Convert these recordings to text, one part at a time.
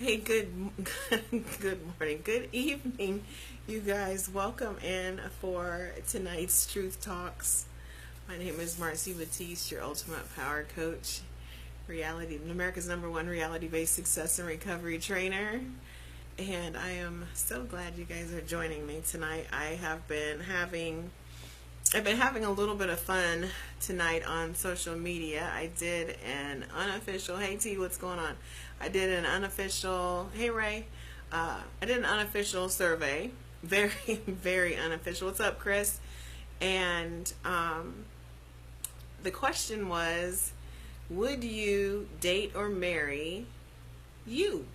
Hey, good morning, good evening, you guys. Welcome in for tonight's Truth Talks. My name is Marcy Batiste, your ultimate power coach, America's #1 reality-based success and recovery trainer. And I am so glad you guys are joining me tonight. I've been having a little bit of fun tonight on social media. I did an unofficial, hey T, what's going on? I did an unofficial, hey Ray, I did an unofficial survey, very, very unofficial. What's up, Chris? And the question was, would you date or marry you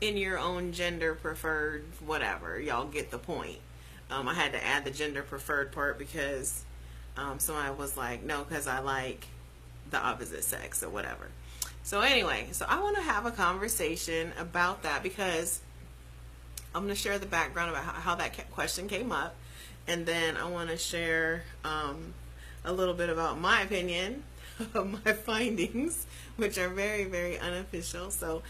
in your own gender preferred whatever? Y'all get the point. I had to add the gender preferred part because somebody was like, no, because I like the opposite sex or whatever. So anyway, so I want to have a conversation about that because I'm going to share the background about how that question came up. And then I want to share a little bit about my opinion of my findings, which are very, very unofficial. So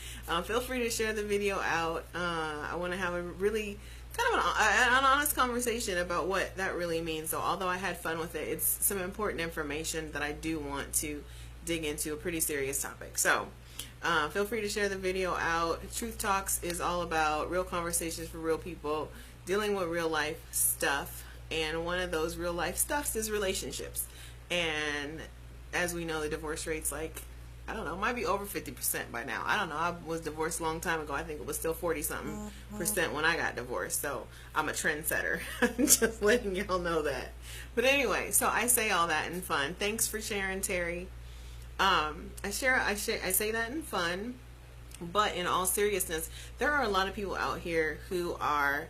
feel free to share the video out. I want to have a really kind of an honest conversation about what that really means. So although I had fun with it, it's some important information that I do want to dig into, a pretty serious topic. So feel free to share the video out. Truth Talks is all about real conversations for real people dealing with real life stuff, and one of those real life stuffs is relationships. And as we know, the divorce rate's like, I don't know, might be over 50% by now. I don't know. I was divorced a long time ago. I think it was still 40-something percent when I got divorced. So I'm a trendsetter. I'm just letting y'all know that. But anyway, so I say all that in fun. Thanks for sharing, Terry. I say that in fun, but in all seriousness, there are a lot of people out here who are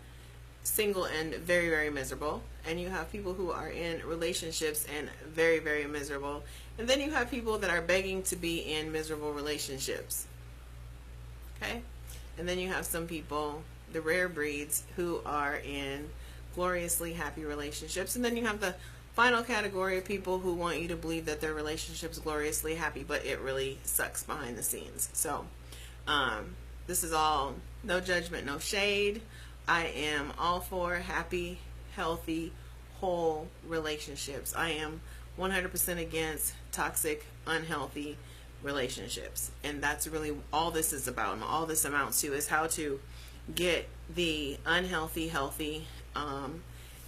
single and very, very miserable, and you have people who are in relationships and very, very miserable, and then you have people that are begging to be in miserable relationships. Okay? And then you have some people, the rare breeds, who are in gloriously happy relationships, and then you have the final category of people who want you to believe that their relationship's gloriously happy, but it really sucks behind the scenes. So this is all no judgment, no shade. I am all for happy, healthy, whole relationships. I am 100% against toxic, unhealthy relationships. And that's really all this is about. And all this amounts to is how to get the unhealthy, healthy,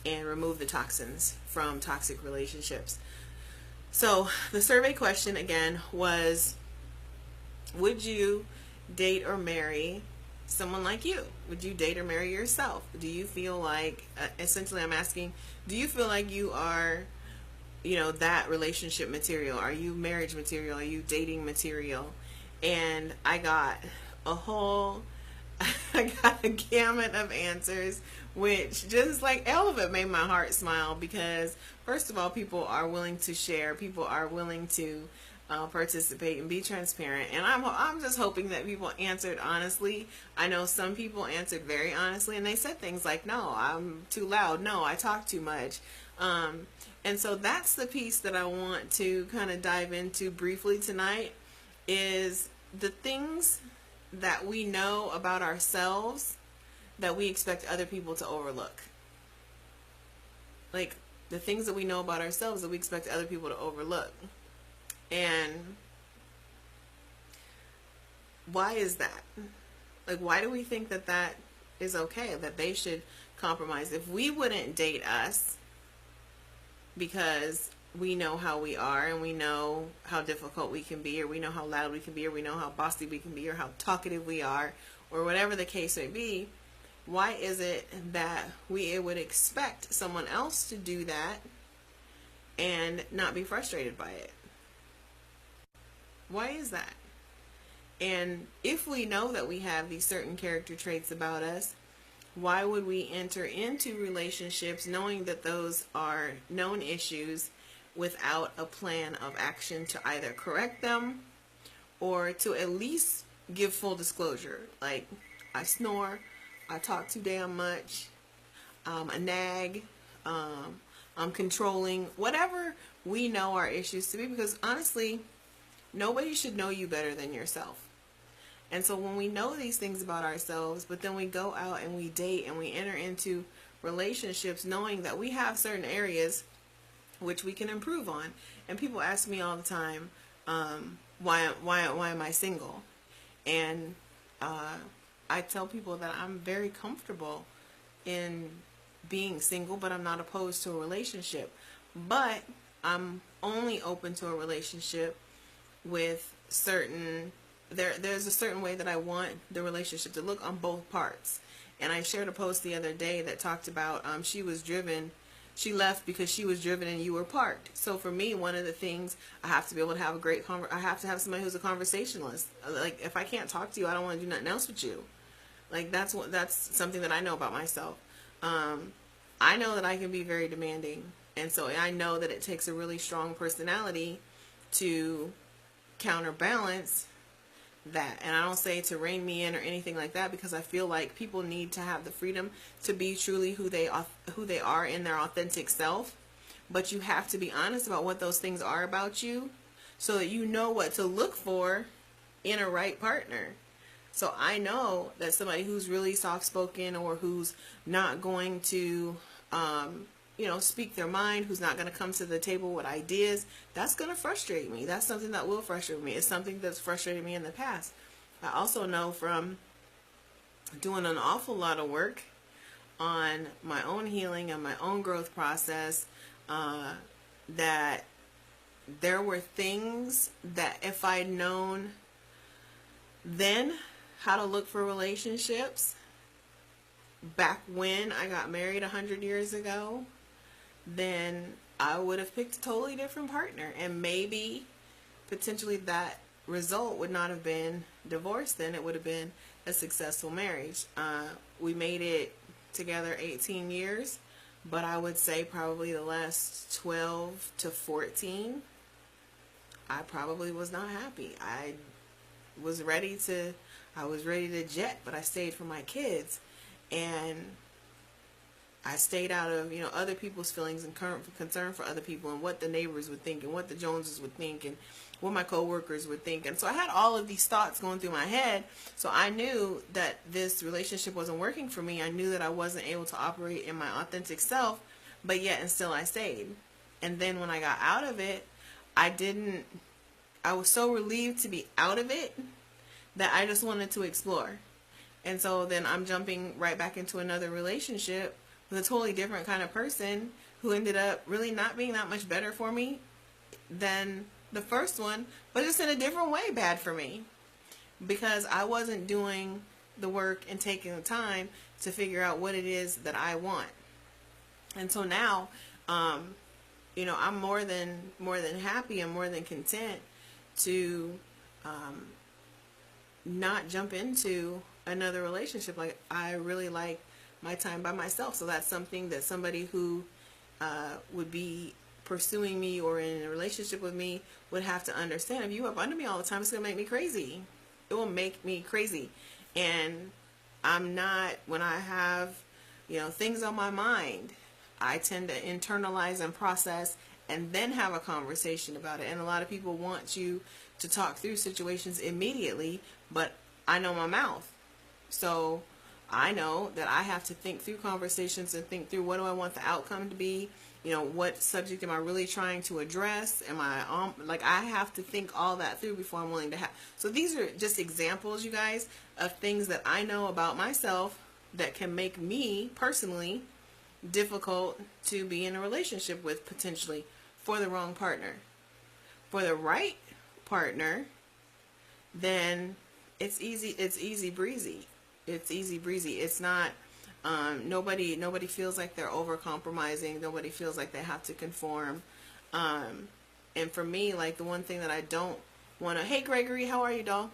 and remove the toxins from toxic relationships. So the survey question again was, would you date or marry someone like you? Would you date or marry yourself? Do you feel like, essentially I'm asking, do you feel like you are, that relationship material? Are you marriage material? Are you dating material? And I got a gamut of answers, which just like all of it made my heart smile because first of all, people are willing to share, people are willing to participate and be transparent, and I'm just hoping that people answered honestly. I know some people answered very honestly, and they said things like, no, I'm too loud, no, I talk too much, and so that's the piece that I want to kind of dive into briefly tonight, is the things that we know about ourselves that we expect other people to overlook. Like the things that we know about ourselves that we expect other people to overlook. And why is that? Like, why do we think that that is okay, that they should compromise? If we wouldn't date us because we know how we are and we know how difficult we can be, or we know how loud we can be, or we know how bossy we can be, or how talkative we are, or whatever the case may be, why is it that we would expect someone else to do that and not be frustrated by it? Why is that? And if we know that we have these certain character traits about us, why would we enter into relationships knowing that those are known issues without a plan of action to either correct them or to at least give full disclosure? Like, I snore, I talk too damn much, a nag, I'm controlling, whatever we know our issues to be, because honestly, nobody should know you better than yourself. And so when we know these things about ourselves, but then we go out and we date and we enter into relationships knowing that we have certain areas which we can improve on. And people ask me all the time, why am I single? And I tell people that I'm very comfortable in being single, but I'm not opposed to a relationship. But I'm only open to a relationship with certain, there's a certain way that I want the relationship to look on both parts. And I shared a post the other day that talked about she left because she was driven and you were parked. So for me, one of the things, I have to be able to have I have to have somebody who's a conversationalist. Like, if I can't talk to you, I don't want to do nothing else with you. Like, that's something that I know about myself. I know that I can be very demanding. And so I know that it takes a really strong personality to counterbalance that. And I don't say to rein me in or anything like that, because I feel like people need to have the freedom to be truly who they are in their authentic self. But you have to be honest about what those things are about you, so that you know what to look for in a right partner. So I know that somebody who's really soft-spoken, or who's not going to speak their mind, who's not going to come to the table with ideas, that's going to frustrate me. That's something that will frustrate me. It's something that's frustrated me in the past. I also know from doing an awful lot of work on my own healing and my own growth process, that there were things that if I'd known then how to look for relationships back when I got married 100 years ago, then I would have picked a totally different partner. And maybe potentially that result would not have been divorce, then it would have been a successful marriage. We made it together 18 years, but I would say probably the last 12 to 14, I probably was not happy. I was ready to jet, but I stayed for my kids. And I stayed out of, other people's feelings and concern for other people, and what the neighbors would think, and what the Joneses would think, and what my coworkers would think. And so I had all of these thoughts going through my head. So I knew that this relationship wasn't working for me. I knew that I wasn't able to operate in my authentic self, but yet and still I stayed. And then when I got out of it, I was so relieved to be out of it that I just wanted to explore. And so then I'm jumping right back into another relationship with a totally different kind of person, who ended up really not being that much better for me than the first one, but just in a different way bad for me, because I wasn't doing the work and taking the time to figure out what it is that I want. And so now, I'm more than happy and more than content to not jump into another relationship. Like, I really like my time by myself. So that's something that somebody who would be pursuing me or in a relationship with me would have to understand. If you up under me all the time, it's going to make me crazy. It will make me crazy. And I'm not, when I have, things on my mind, I tend to internalize and process and then have a conversation about it. And a lot of people want you to talk through situations immediately, but I know my mouth. So I know that I have to think through conversations and think through, what do I want the outcome to be? What subject am I really trying to address? I have to think all that through before I'm willing to have. So these are just examples, you guys, of things that I know about myself that can make me personally difficult to be in a relationship with, potentially, for the wrong partner. For the right partner, then it's easy breezy. It's easy breezy. It's not, nobody feels like they're over compromising. Nobody feels like they have to conform. And for me, like, the one thing that I don't want to, hey Gregory, how are you, doll?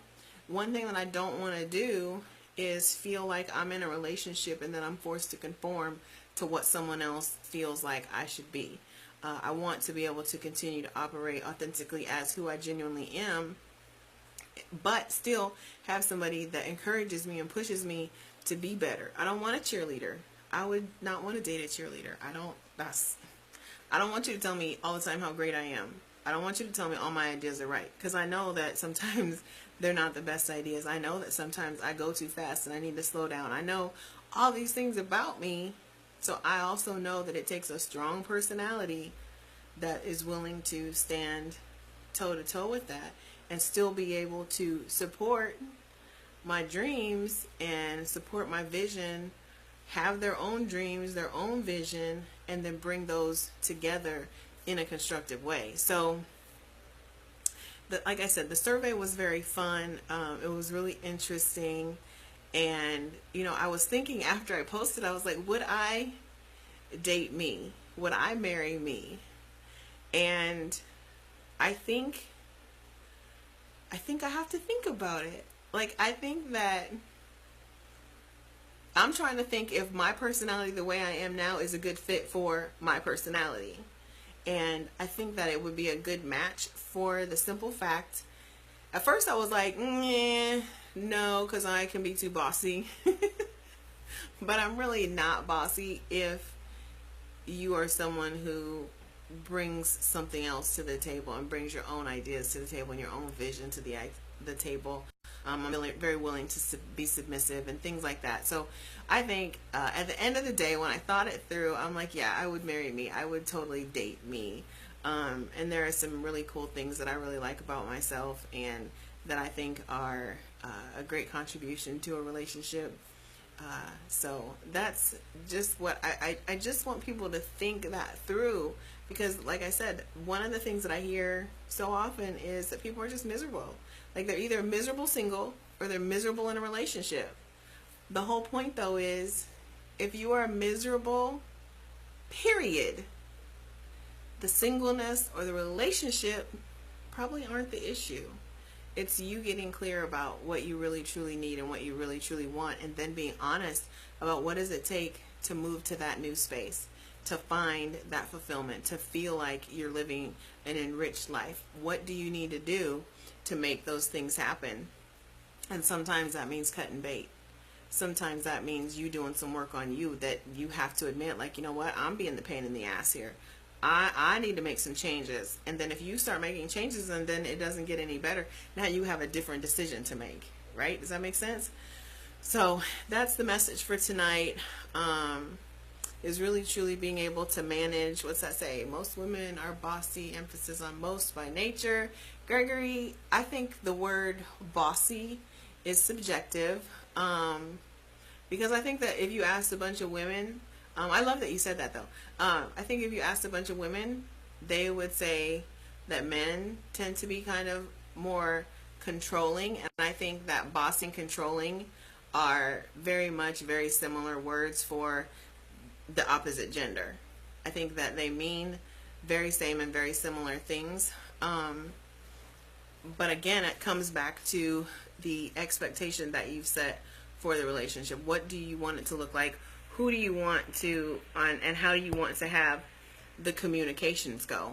One thing that I don't want to do is feel like I'm in a relationship and then I'm forced to conform to what someone else feels like I should be. I want to be able to continue to operate authentically as who I genuinely am, but still have somebody that encourages me and pushes me to be better. I don't want a cheerleader. I would not want to date a cheerleader. I don't want you to tell me all the time how great I am. I don't want you to tell me all my ideas are right, because I know that sometimes they're not the best ideas. I know that sometimes I go too fast and I need to slow down. I know all these things about me. So I also know that it takes a strong personality that is willing to stand toe to toe with that and still be able to support my dreams and support my vision, have their own dreams, their own vision, and then bring those together in a constructive way. So, like I said, the survey was very fun. It was really interesting. And, I was thinking after I posted, I was like, would I date me? Would I marry me? And I think I have to think about it. Like, I think that I'm trying to think if my personality, the way I am now, is a good fit for my personality. And I think that it would be a good match for the simple fact. At first I was like, no, because I can be too bossy. But I'm really not bossy if you are someone who brings something else to the table and brings your own ideas to the table and your own vision to the table. I'm very willing to be submissive and things like that. So I think at the end of the day, when I thought it through, I'm like, yeah, I would marry me. I would totally date me. And there are some really cool things that I really like about myself and that I think are a great contribution to a relationship. So that's just what I just want people to think that through, because like I said, one of the things that I hear so often is that people are just miserable. Like, they're either miserable single or they're miserable in a relationship. The whole point, though, is if you are miserable, period, the singleness or the relationship probably aren't the issue. It's you getting clear about what you really truly need and what you really truly want, and then being honest about what does it take to move to that new space, to find that fulfillment, to feel like you're living an enriched life. What do you need to do to make those things happen? And sometimes that means cutting bait. Sometimes that means you doing some work on you that you have to admit, like, you know what, I'm being the pain in the ass here. I need to make some changes. And then if you start making changes and then it doesn't get any better, now you have a different decision to make, right? Does that make sense? So that's the message for tonight. Is really truly being able to manage, what's that say? Most women are bossy, emphasis on most by nature. Gregory, I think the word bossy is subjective, because I think that if you asked a bunch of women, I love that you said that though. I think if you asked a bunch of women, they would say that men tend to be kind of more controlling, and I think that bossy and controlling are very similar words for the opposite gender. I think that they mean very same and very similar things. But again, it comes back to the expectation that you've set for the relationship. What do you want it to look like? Who do you want to, and how do you want to have the communications go?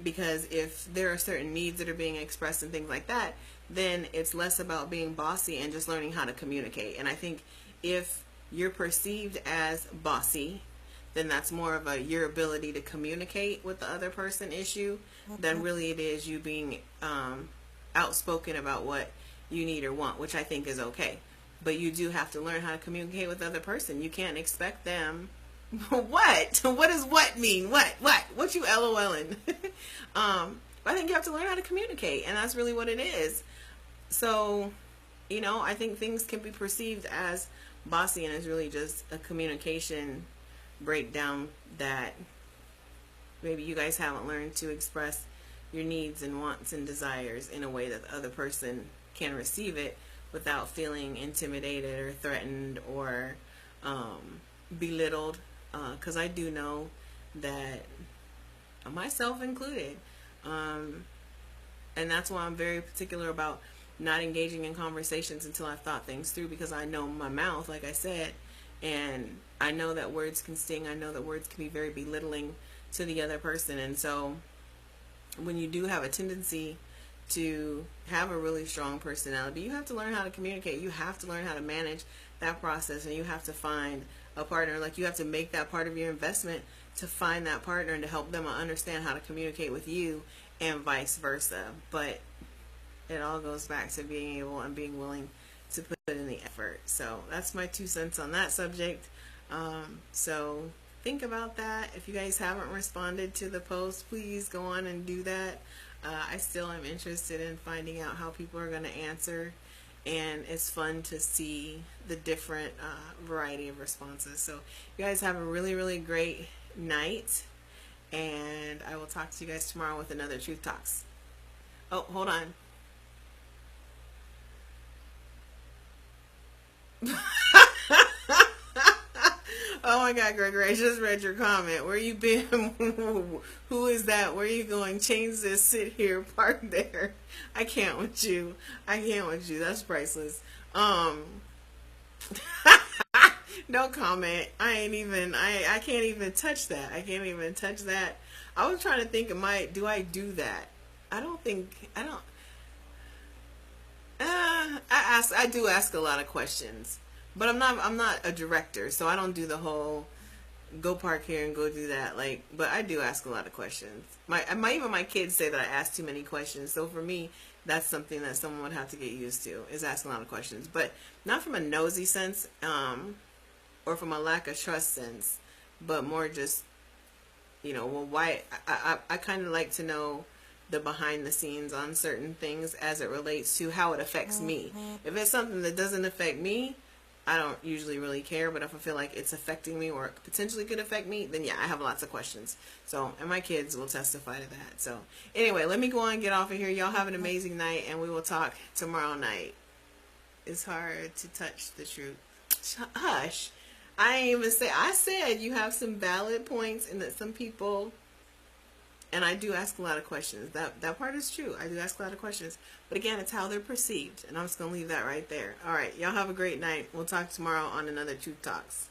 Because if there are certain needs that are being expressed and things like that, then it's less about being bossy and just learning how to communicate. And I think if you're perceived as bossy, then that's more of your ability to communicate with the other person issue than really it is you being outspoken about what you need or want, which I think is okay. But you do have to learn how to communicate with the other person. You can't expect them. What? What does what mean? What you LOLing? I think you have to learn how to communicate, and that's really what it is. So, I think things can be perceived as bossy, and it's really just a communication breakdown that maybe you guys haven't learned to express your needs and wants and desires in a way that the other person can receive it without feeling intimidated or threatened or belittled, because I do know that, myself included, and that's why I'm very particular about not engaging in conversations until I've thought things through, because I know my mouth, like I said, and I know that words can sting. I know that words can be very belittling to the other person. And so when you do have a tendency to have a really strong personality, you have to learn how to communicate. You have to learn how to manage that process, and you have to find a partner. Like, you have to make that part of your investment to find that partner and to help them understand how to communicate with you, and vice versa. But it all goes back to being able and being willing to put in the effort. So that's my 2 cents on that subject. So think about that. If you guys haven't responded to the post, please go on and do that. I still am interested in finding out how people are going to answer, and it's fun to see the different variety of responses. So you guys have a really, really great night, and I will talk to you guys tomorrow with another Truth Talks. Oh, hold on. Oh my God, Gregory, I just read your comment. Where you been? Who is that? Where are you going? Change this, sit here, park there. I can't with you. I can't with you. That's priceless. No comment. I can't even touch that. I can't even touch that. I was trying to think do I do that? I I do ask a lot of questions. But I'm not a director, so I don't do the whole go park here and go do that. Like, but I do ask a lot of questions. Even my kids say that I ask too many questions. So for me, that's something that someone would have to get used to, is asking a lot of questions. But not from a nosy sense, or from a lack of trust sense, but more just, well, why? I kind of like to know the behind the scenes on certain things as it relates to how it affects me. If it's something that doesn't affect me, I don't usually really care, but if I feel like it's affecting me or potentially could affect me, then yeah, I have lots of questions. So, and my kids will testify to that. So, anyway, let me go on and get off of here. Y'all have an amazing night, and we will talk tomorrow night. It's hard to touch the truth. Hush. I ain't even say, I said you have some valid points and that some people, and I do ask a lot of questions. That part is true. I do ask a lot of questions. But again, it's how they're perceived. And I'm just going to leave that right there. All right. Y'all have a great night. We'll talk tomorrow on another Truth Talks.